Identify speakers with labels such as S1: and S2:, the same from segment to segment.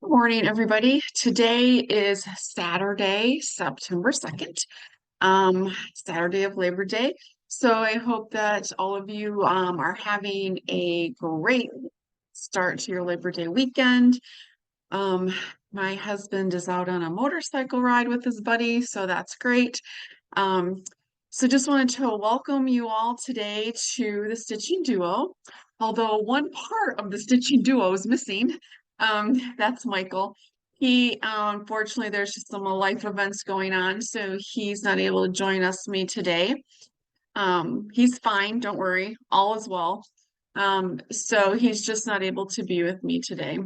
S1: Good morning, everybody. Today is Saturday, September 2nd, Saturday of Labor Day. So I hope that all of you are having a great start to your Labor Day weekend. Um, my husband is out on a motorcycle ride with his buddy, so that's great. Um, so just wanted to welcome you all today to the Stitching Duo. Although one part of the Stitching Duo is missing, that's Michael. He, unfortunately, there's just some life events going on, so he's not able to join me today. He's fine, don't worry, all is well. So he's just not able to be with me today.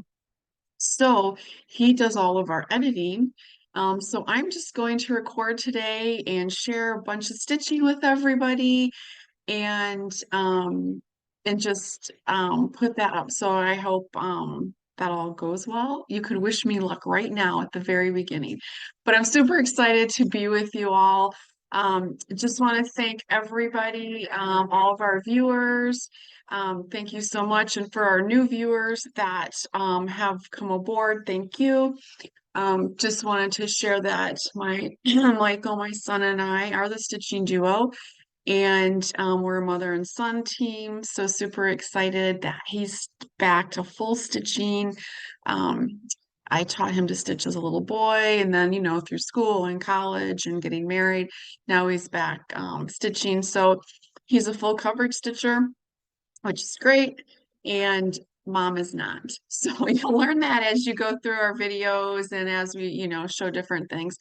S1: So he does all of our editing. So I'm just going to record today and share a bunch of stitching with everybody and just put that up. So I hope that all goes well. You could wish me luck right now at the very beginning. But I'm super excited to be with you all. Just want to thank everybody, all of our viewers. Thank you so much. And for our new viewers that have come aboard, thank you. Just wanted to share that my Michael, my son, and I are the Stitching Duo, and we're a mother and son team. So super excited that he's back to full stitching. Um, I taught him to stitch as a little boy, and then through school and college and getting married, now he's back stitching. So he's a full coverage stitcher, which is great. And mom is not. So you'll learn that as you go through our videos and as we, show different things.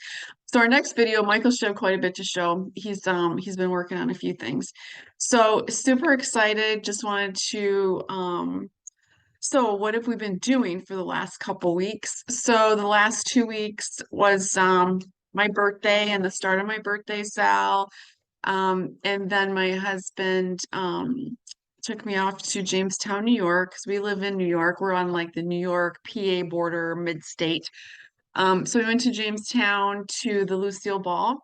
S1: So our next video, Michael showed quite a bit to show. He's been working on a few things. So super excited. Just wanted to so what have we been doing for the last couple weeks? So the last 2 weeks was my birthday and the start of my birthday sal. And then my husband took me off to Jamestown, New York, because we live in New York. We're on like the New York PA border, mid-state. So we went to Jamestown to the Lucille Ball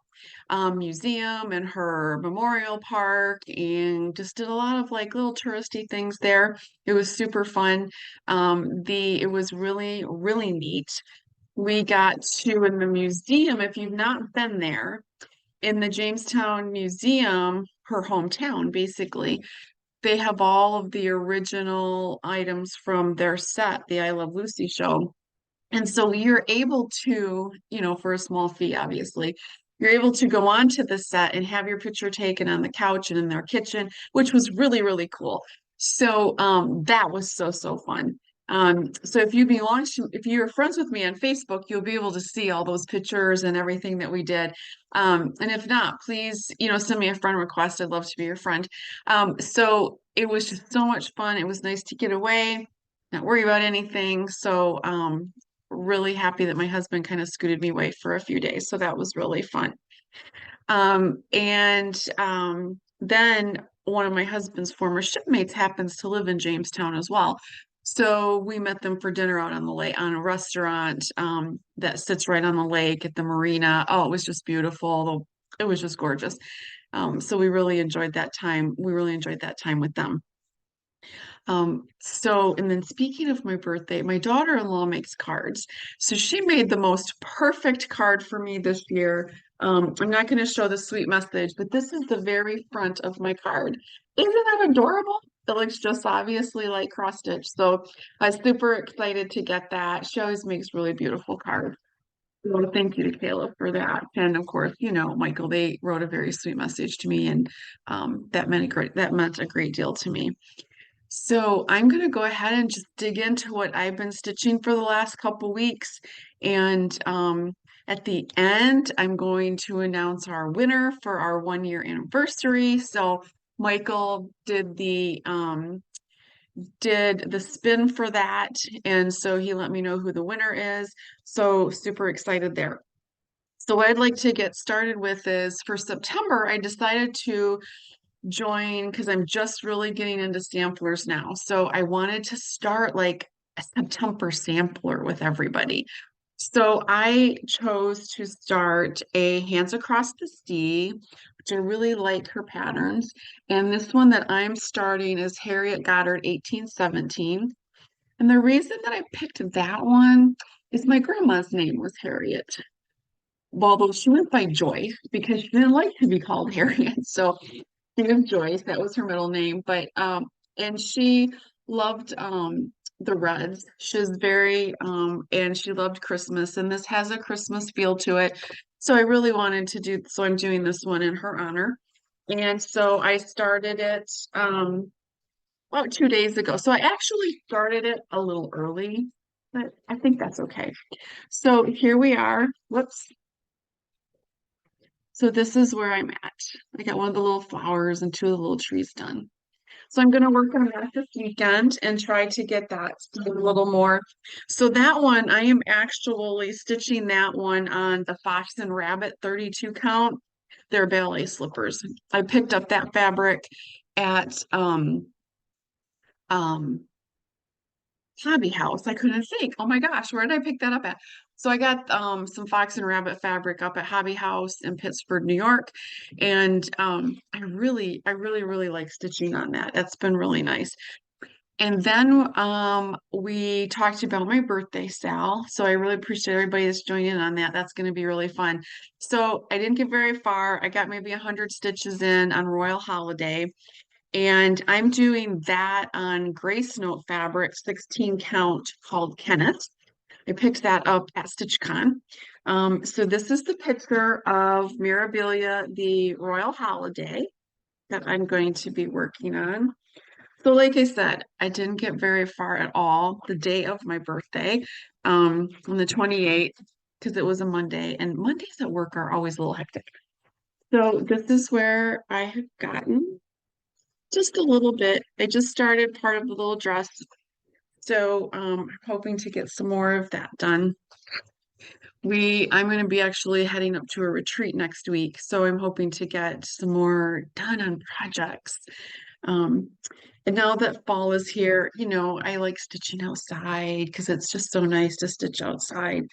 S1: Museum and her memorial park and just did a lot of like little touristy things there. It was super fun. It was really, really neat. We got to in the museum, if you've not been there, in the Jamestown Museum, her hometown, basically, they have all of the original items from their set, the I Love Lucy show. And so you're able to, for a small fee, obviously, you're able to go onto the set and have your picture taken on the couch and in their kitchen, which was really, really cool. So that was so, so fun. So if you're friends with me on Facebook, you'll be able to see all those pictures and everything that we did. And if not, please, send me a friend request. I'd love to be your friend. So it was just so much fun. It was nice to get away, not worry about anything. So really happy that my husband kind of scooted me away for a few days. So that was really fun. And then one of my husband's former shipmates happens to live in Jamestown as well. So we met them for dinner out on the lake, on a restaurant that sits right on the lake at the marina. Oh, it was just beautiful. It was just gorgeous. So we really enjoyed that time. We really enjoyed that time with them. And then speaking of my birthday, my daughter-in-law makes cards. So she made the most perfect card for me this year. I'm not going to show the sweet message, but this is the very front of my card. Isn't that adorable? It looks just obviously like cross stitch. So I was super excited to get that. She always makes really beautiful cards. So thank you to Caleb for that. And of course, Michael, they wrote a very sweet message to me, and that meant a great deal to me. So I'm going to go ahead and just dig into what I've been stitching for the last couple weeks. And at the end, I'm going to announce our winner for our 1 year anniversary. So Michael did the spin for that. And so he let me know who the winner is. So super excited there. So what I'd like to get started with is for September, I decided to join because I'm just really getting into samplers now. So I wanted to start like a September sampler with everybody. So I chose to start a Hands Across the Sea, which I really like her patterns. And this one that I'm starting is Harriet Goddard 1817. And the reason that I picked that one is my grandma's name was Harriet. Although she went by Joy because she didn't like to be called Harriet. So she was Joyce, that was her middle name. But and she loved the Reds. She was very and she loved Christmas, and this has a Christmas feel to it. So I really wanted to do, so I'm doing this one in her honor. And so I started it about 2 days ago. So I actually started it a little early, but I think that's okay. So here we are. Whoops. So this is where I'm at. I got one of the little flowers and two of the little trees done. So I'm going to work on that this weekend and try to get that a little more. So that one, I am actually stitching that one on the Fox and Rabbit 32 count. They're ballet slippers. I picked up that fabric at um Hobby House. I couldn't think. Oh my gosh, where did I pick that up at? So I got some Fox and Rabbit fabric up at Hobby House in Pittsburgh, New York. And I really like stitching on that. That's been really nice. And then we talked about my birthday, Sal. So I really appreciate everybody that's joining in on that. That's going to be really fun. So I didn't get very far. I got maybe 100 stitches in on Royal Holiday. And I'm doing that on Grace Note fabric, 16 count, called Kenneth. I picked that up at StitchCon. So this is the picture of Mirabilia, the Royal Holiday that I'm going to be working on. So like I said, I didn't get very far at all the day of my birthday, on the 28th, because it was a Monday, and Mondays at work are always a little hectic. So this is where I have gotten just a little bit. I just started part of the little dress. So I'm hoping to get some more of that done. I'm going to be actually heading up to a retreat next week. So I'm hoping to get some more done on projects. Um, and now that fall is here, I like stitching outside because it's just so nice to stitch outside.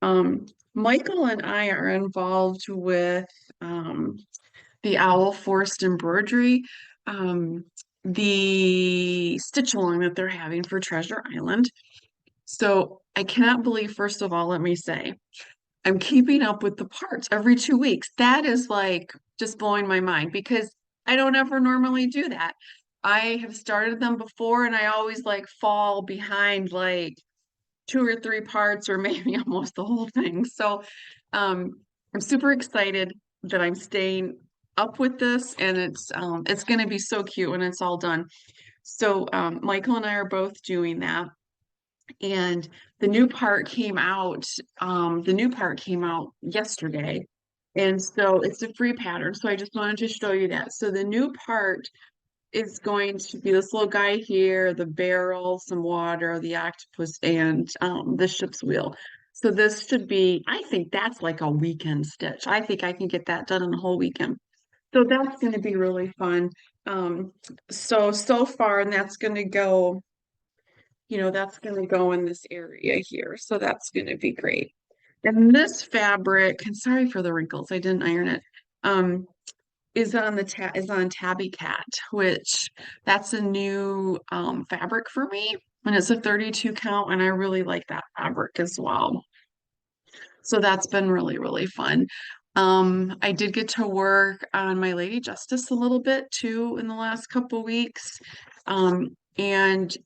S1: Michael and I are involved with the Owl Forest Embroidery, um, the stitch along that they're having for Treasure Island. So I cannot believe, first of all, let me say, I'm keeping up with the parts every 2 weeks. That is like just blowing my mind because I don't ever normally do that. I have started them before and I always like fall behind like two or three parts or maybe almost the whole thing. So um, I'm super excited that I'm staying up with this and it's going to be so cute when it's all done. So Michael and I are both doing that. And the new part came out yesterday. And so it's a free pattern. So I just wanted to show you that. So the new part is going to be this little guy here, the barrel, some water, the octopus, and the ship's wheel. So this should be, I think that's like a weekend stitch. I think I can get that done in a whole weekend. So that's going to be really fun. So far, and that's going to go in this area here. So that's going to be great. And this fabric, and sorry for the wrinkles, I didn't iron it. Is on Tabby Cat, which that's a new fabric for me, and it's a 32 count, and I really like that fabric as well. So that's been really, really fun. I did get to work on my Lady Justice a little bit too in the last couple weeks. And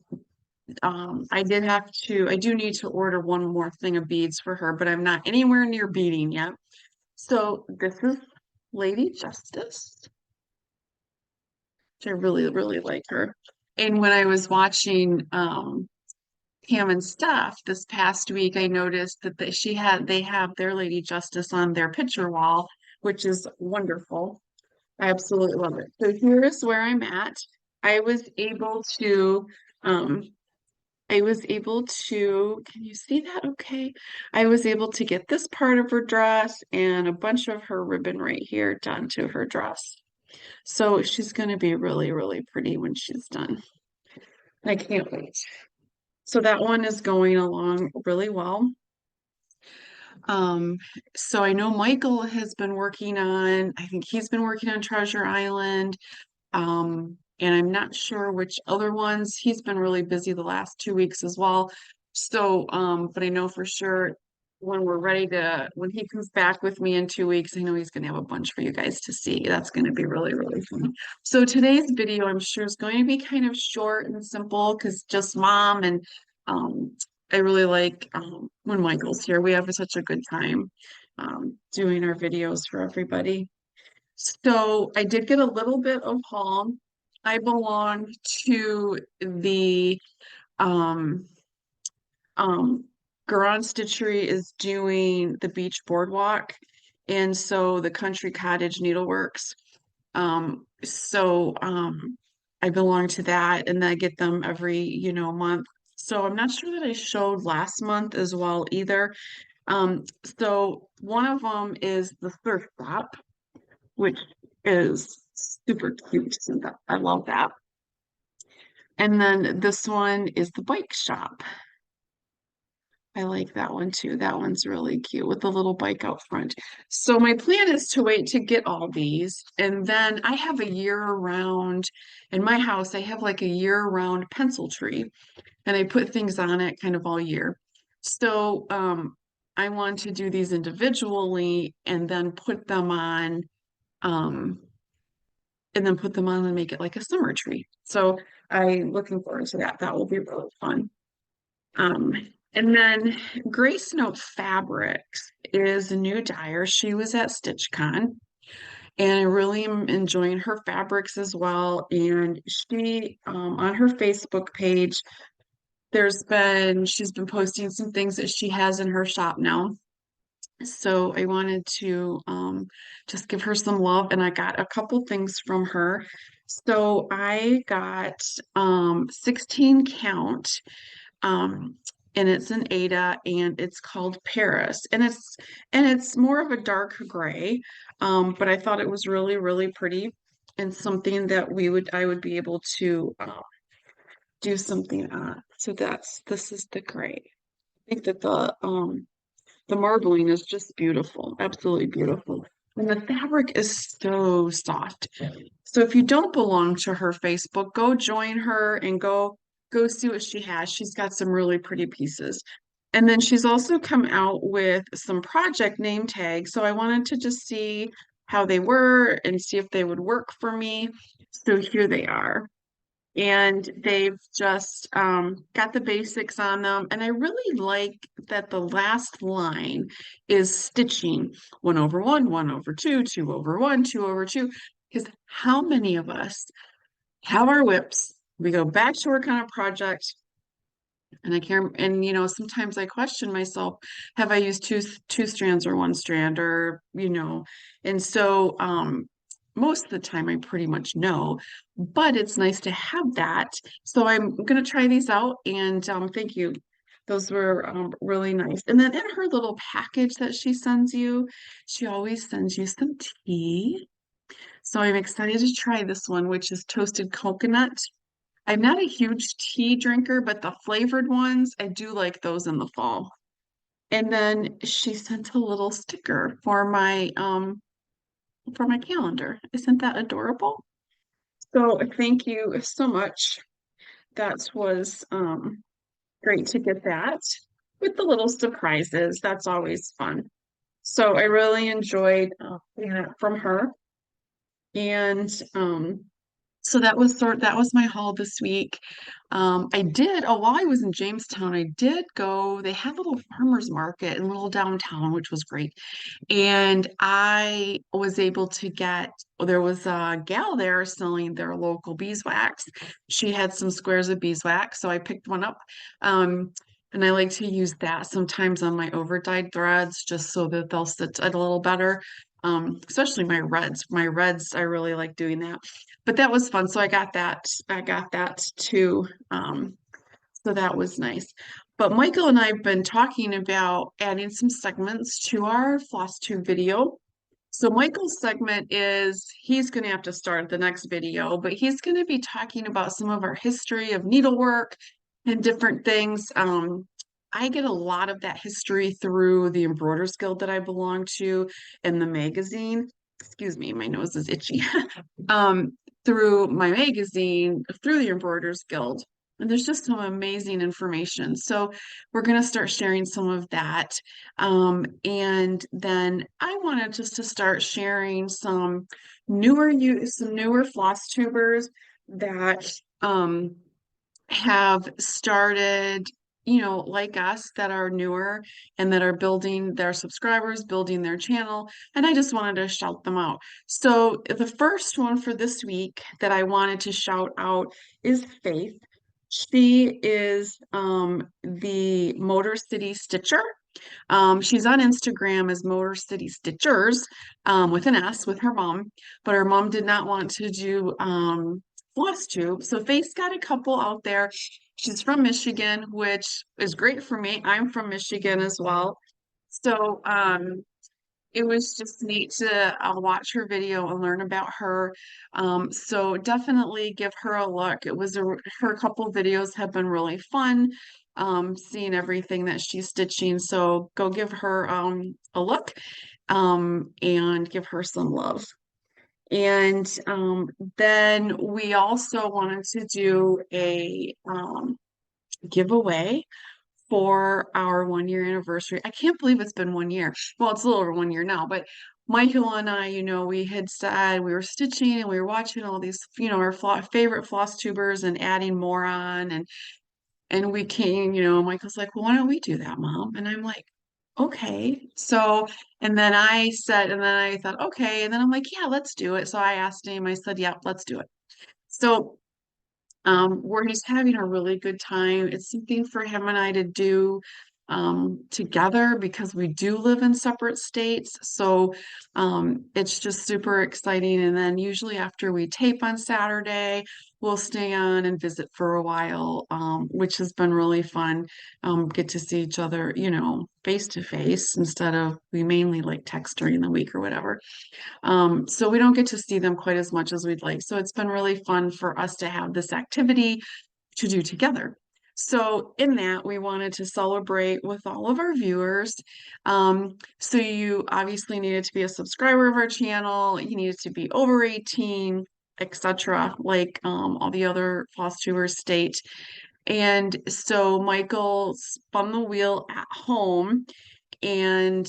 S1: I do need to order one more thing of beads for her, but I'm not anywhere near beading yet. So this is Lady Justice, which I really, really like her. And when I was watching Pam and Steph this past week, I noticed that they have their Lady Justice on their picture wall, which is wonderful. I absolutely love it. So here's where I'm at. I was able to um can you see that okay? I was able to get this part of her dress and a bunch of her ribbon right here done to her dress. So she's going to be really, really pretty when she's done. I can't wait. So that one is going along really well. Um, so I know Michael has been working I think he's been working on Treasure Island. And I'm not sure which other ones. He's been really busy the last 2 weeks as well. So, but I know for sure when he comes back with me in 2 weeks, I know he's going to have a bunch for you guys to see. That's going to be really, really fun. So today's video, I'm sure, is going to be kind of short and simple because just mom and um, I really like when Michael's here. We have such a good time doing our videos for everybody. So I did get a little bit of haul. I belong to the um um Garage Stitchery is doing the beach boardwalk, and so the Country Cottage Needleworks. I belong to that, and I get them every, month. So I'm not sure that I showed last month as well either. So one of them is the Surf Shop, which is super cute. I love that. And then this one is the Bike Shop. I like that one too. That one's really cute with the little bike out front. So my plan is to wait to get all these. And then I have a year-round, in my house, I have like a year-round pencil tree, and I put things on it kind of all year. So I want to do these individually and then um, put them on and make it like a summer tree. So I'm looking forward to that. That will be really fun. Um, and then Grace Note Fabrics is a new dyer. She was at StitchCon, and I really am enjoying her fabrics as well. And she, on her Facebook page, she's been posting some things that she has in her shop now. So I wanted to just give her some love, and I got a couple things from her. So I got 16 count, um, and it's an Ada, and it's called Paris, and it's more of a dark gray, but I thought it was really, really pretty and something that I would be able to do something on. So this is the gray. I think that the marbling is just beautiful, absolutely beautiful. And the fabric is so soft. So if you don't belong to her Facebook, go join her and go see what she has. She's got some really pretty pieces. And then she's also come out with some project name tags. So I wanted to just see how they were and see if they would work for me. So here they are, and they've just got the basics on them. And I really like that the last line is stitching 1/1, 1/2, 2/1, 2/2. Because how many of us have our whips? We go back to work on a project, and I can't, and sometimes I question myself, have I used two strands or one strand, or and so most of the time I pretty much know, but it's nice to have that. So I'm gonna try these out, and thank you. Those were really nice. And then in her little package that she sends you, she always sends you some tea. So I'm excited to try this one, which is toasted coconut. I'm not a huge tea drinker, but the flavored ones, I do like those in the fall. And then she sent a little sticker for my calendar. Isn't that adorable? So thank you so much. That was great to get that with the little surprises. That's always fun. So I really enjoyed getting that from her. And so that was my haul this week. While I was in Jamestown, I did go, they had a little farmers market in little downtown, which was great. And I was able to there was a gal there selling their local beeswax. She had some squares of beeswax, so I picked one up. And I like to use that sometimes on my over dyed threads just so that they'll sit a little better. Especially my reds. My reds, I really like doing that. But that was fun. So I got that. I got that too. So that was nice. But Michael and I have been talking about adding some segments to our floss tube video. So Michael's segment is he's going to have to start the next video, but he's going to be talking about some of our history of needlework and different things. I get a lot of that history through the Embroiderers Guild that I belong to and the magazine. Excuse me, my nose is itchy. Through my magazine, through the Embroiderers Guild. And there's just some amazing information. So we're going to start sharing some of that. And then I wanted just to start sharing some newer floss tubers that have started, like us, that are newer and that are building their subscribers, building their channel. And I just wanted to shout them out. So the first one for this week that I wanted to shout out is Faith. She is the Motor City Stitcher. She's on Instagram as Motor City Stitchers with an S with her mom, but her mom did not want to do floss tube. So Faith's got a couple out there. She's from Michigan, which is great for me. I'm from Michigan as well. So it was just neat to watch her video and learn about her. So definitely give her a look. Her couple videos have been really fun, seeing everything that she's stitching. So go give her a look and give her some love. And then we also wanted to do a giveaway for our 1 year anniversary. I can't believe it's been 1 year. Well, it's a little over 1 year now, but Michael and I, we had said we were stitching and we were watching all these, our favorite floss tubers and adding more on, and we came, Michael's like, well, why don't we do that, Mom? And I'm like, okay. So, and then I thought, okay. And then I'm like, yeah, let's do it. So I asked him, I said, yeah, let's do it. So we're just having a really good time. It's something for him and I to do together because we do live in separate states. So it's just super exciting. And then usually after we tape on Saturday, we'll stay on and visit for a while, which has been really fun. Get to see each other, face to face instead of we mainly like text during the week or whatever. So we don't get to see them quite as much as we'd like. So it's been really fun for us to have this activity to do together. So in that, we wanted to celebrate with all of our viewers. So you obviously needed to be a subscriber of our channel. You needed to be over 18, etc., like all the other floss tubers state. And so Michael spun the wheel at home, and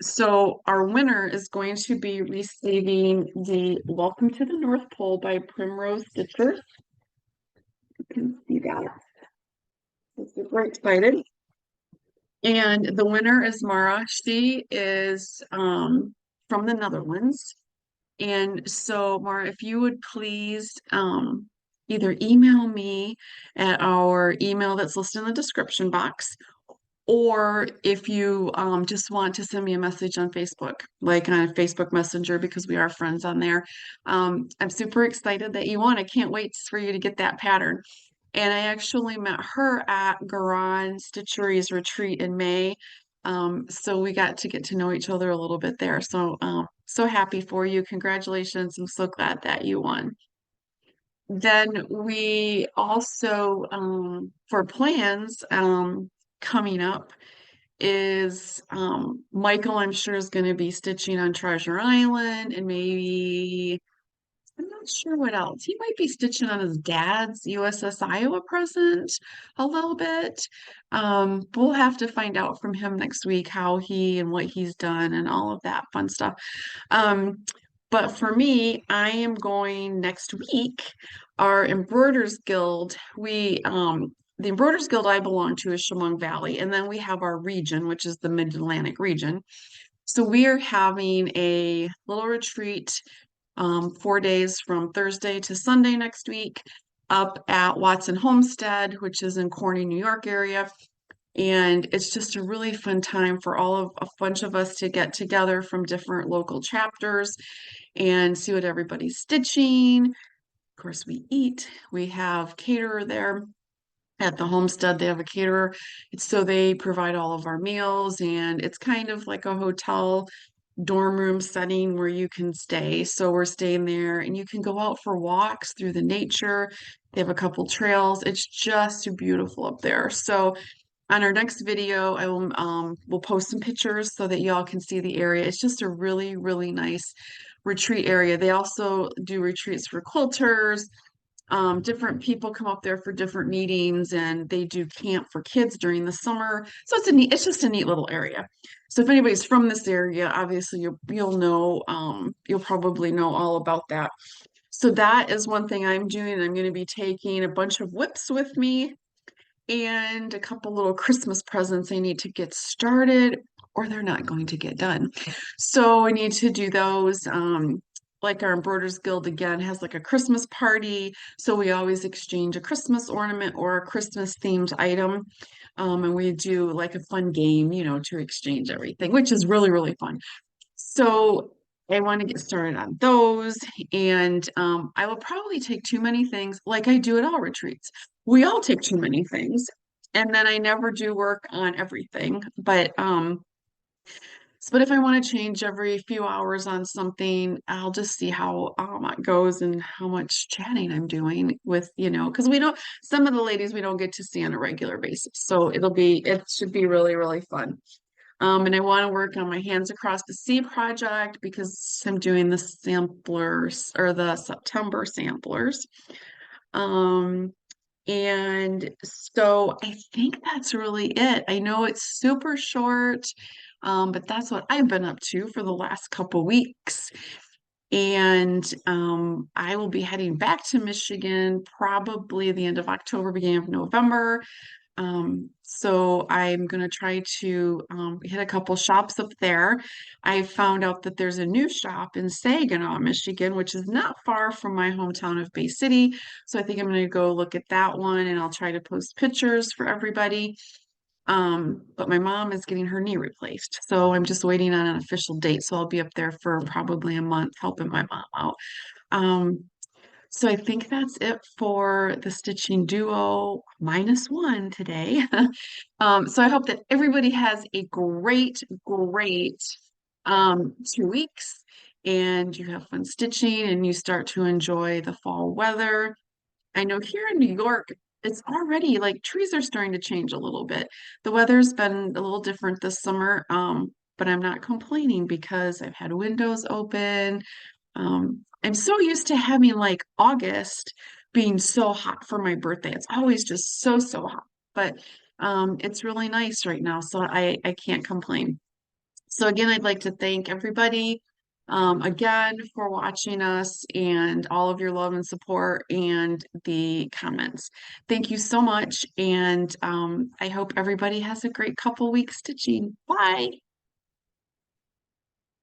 S1: so our winner is going to be receiving the Welcome to the North Pole by Primrose Stitchers. You can see that. I'm super excited. And the winner is Mara. She is from the Netherlands. And so, Mara, if you would please either email me at our email that's listed in the description box, or if you just want to send me a message on Facebook, like on a Facebook Messenger, because we are friends on there. I'm super excited that you won. I can't wait for you to get that pattern. And I actually met her at Garan Stitchery's retreat in May. So we got to know each other a little bit there. So so happy for you. Congratulations. I'm so glad that you won. Then we also, for plans coming up, is Michael, I'm sure, is going to be stitching on Treasure Island, and maybe I'm not sure what else. He might be stitching on his dad's USS Iowa present a little bit. We'll have to find out from him next week how he and what he's done and all of that fun stuff. But for me, I am going next week. Our Embroiders Guild, the Embroiders Guild I belong to is Chemung Valley, and then we have our region, which is the Mid-Atlantic region. So we are having a little retreat, 4 days from Thursday to Sunday next week, up at Watson Homestead, which is in Corning, New York area. And it's just a really fun time for a bunch of us to get together from different local chapters and see what everybody's stitching. Of course, we eat. We have caterer there at the homestead. They have a caterer. So they provide all of our meals, and it's kind of like a hotel dorm room setting where you can stay. So we're staying there, and you can go out for walks through the nature. They have a couple trails. It's just beautiful up there. So on our next video, I will post some pictures so that y'all can see the area. It's just a really, really nice retreat area. They also do retreats for quilters, Different people come up there for different meetings, and they do camp for kids during the summer. So it's just a neat little area. So if anybody's from this area, obviously you'll know, you'll probably know all about that. So that is one thing I'm doing. I'm going to be taking a bunch of whips with me and a couple little Christmas presents I need to get started, or they're not going to get done. So I need to do those. Like our Embroiders Guild again has like a Christmas party. So we always exchange a Christmas ornament or a Christmas themed item. And we do like a fun game, to exchange everything, which is really, really fun. So I want to get started on those. And I will probably take too many things like I do at all retreats. We all take too many things. And then I never do work on everything. But if I want to change every few hours on something, I'll just see how it goes and how much chatting I'm doing with, because some of the ladies we don't get to see on a regular basis. So it should be really, really fun. And I want to work on my Hands Across the Sea project because I'm doing the samplers or the September samplers. Um, and so I think that's really it. I know it's super short, but that's what I've been up to for the last couple weeks. And I will be heading back to Michigan probably the end of October, beginning of November. So I'm going to try to hit a couple shops up there. I found out that there's a new shop in Saginaw, Michigan, which is not far from my hometown of Bay City. So I think I'm going to go look at that one and I'll try to post pictures for everybody. But my mom is getting her knee replaced. So I'm just waiting on an official date. So I'll be up there for probably a month helping my mom out. Um, so I think that's it for the stitching duo -1 today. So I hope that everybody has a great, great 2 weeks and you have fun stitching and you start to enjoy the fall weather. I know here in New York, it's already like trees are starting to change a little bit. The weather's been a little different this summer, but I'm not complaining because I've had windows open. I'm so used to having like August being so hot for my birthday. It's always just so, so hot. But it's really nice right now, so I can't complain. So again, I'd like to thank everybody again for watching us and all of your love and support and the comments. Thank you so much, and I hope everybody has a great couple weeks stitching. Bye.